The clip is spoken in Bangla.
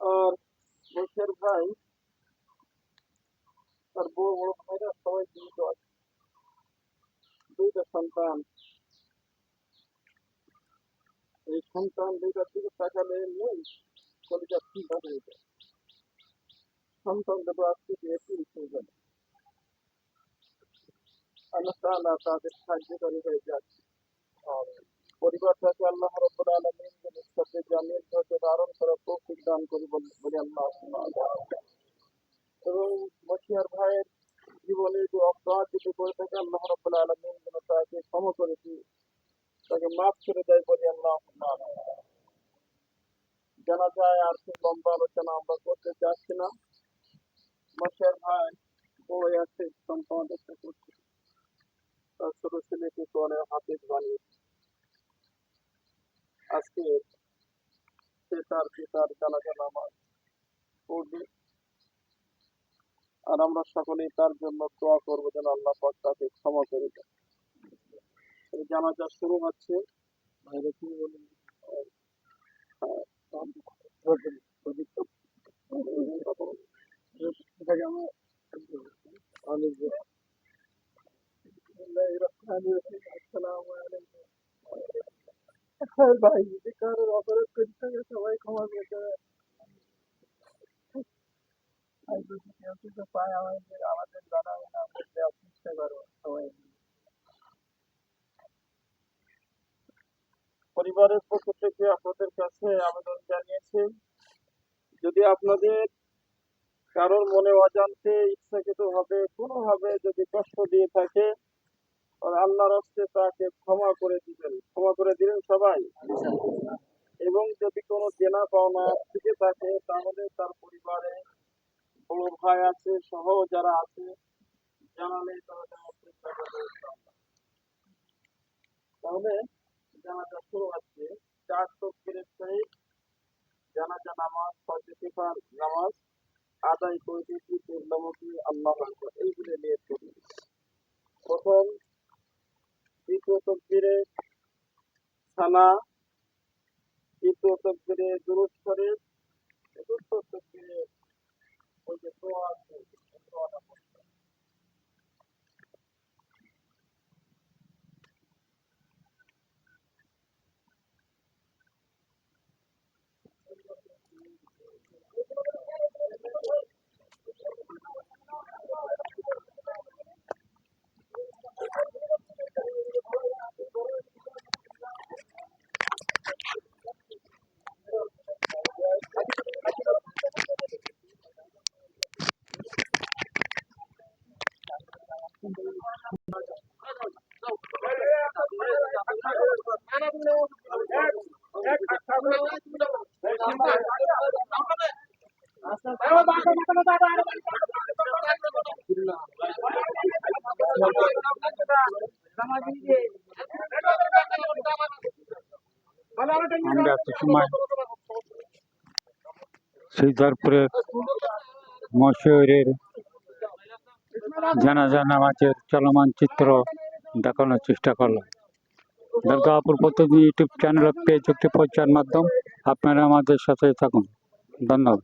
আর বসের ভাই তার বড় বড় ভাইরা সবাই জীবিত আছে, দুইটা সন্তান। এই সন্তান দুইটার দিকে তাকালে নেই কলিজা চিন্তা হয়ে যায়। সন্তান দুটো আজকে এপ্রিল হয়ে যাবে, আল্লাহ তাআলা তাদের সাহায্যকারী হয়ে যাচ্ছে। পরিবারটাকে আল্লাহ রাব্বুল আলামিন সাথে জামিল ধৈর্য ধারণ করার তৌফিক দান করি বলে আল্লাহ। এবং বশিয়ার ভাইয়ের জীবনে যে অপরাধ যদি করে থাকে আল্লাহ রাব্বুল আলামিন যেন তাকে ক্ষমা করে দিয়ে তাকে মাফ করে দেয় বলে আল্লাহ। জানা যায় আর খুব লম্বা আলোচনা আমরা করতে চাচ্ছি না। বশিয়ার ভাই বই আছে সন্তান দেখতে করছে, তার ছোট ছেলেকে কোরআনের হাফেজ বানিয়েছে। আজকে সে তার পিতার জানাজা নামাজ পড়বে, আর আমরা সকলেই তার জন্য দোয়া করবো যেন আল্লাহ পাক তাকে ক্ষমা করে দেয়। এই জানাজা শুরু হচ্ছে। ভাইরা কি বলেন? ভাই যদি কারোর অপরাধ করে থাকে সবাই ক্ষমা করে দেবে। আর যদি কেউ কিছু পায় আমাদের জানাবেন, আমরা দেওয়ার চেষ্টা করবো সবাই। পরিবারের পক্ষ থেকে আপনাদের কাছে আবেদন জানিয়েছি, যদি আপনাদের কারোর মনে অজান্তে ইচ্ছাকৃত ভাবে কোনোভাবে যদি কষ্ট দিয়ে থাকে, আল্লাহর হস্তে তাকে ক্ষমা করে দিবেন, ক্ষমা করে দিবেন সবাই। এবং যদি কোনো দেনা পাওনা থেকে থাকে তাহলে তার পরিবারে বড় ভাই আছে সহ যারা আছে জানালে তারা দেওয়ার চেষ্টা করবে। তাহলে জানাজা শুরু হচ্ছে। 4 তাকবীরের সহিত জানাজা নামাজ, ফজর নামাজ আদায় করে দিয়েছি। দেখলামকে আল্লাহু আকবার এইগুলো নিয়ে চলি। প্রথম দ্বিতীয় তাকবীরে সানা, তৃতীয় তাকবীরে দুরূদ শরীফ, চতুর্থ তাকবীরে ওই যে দোয়া আছে দোয়াটা পড়তে হবে। আমরা এত সময় সিদ্ধারপুরের মশহুরের জানাজা নামাজের চলমান চিত্র দেখানোর চেষ্টা করলাম। দুর্গাপুর প্রতিদিন ইউটিউব চ্যানেল পেজ একটি প্রচার মাধ্যম। আপনারা আমাদের সাথে থাকুন। ধন্যবাদ।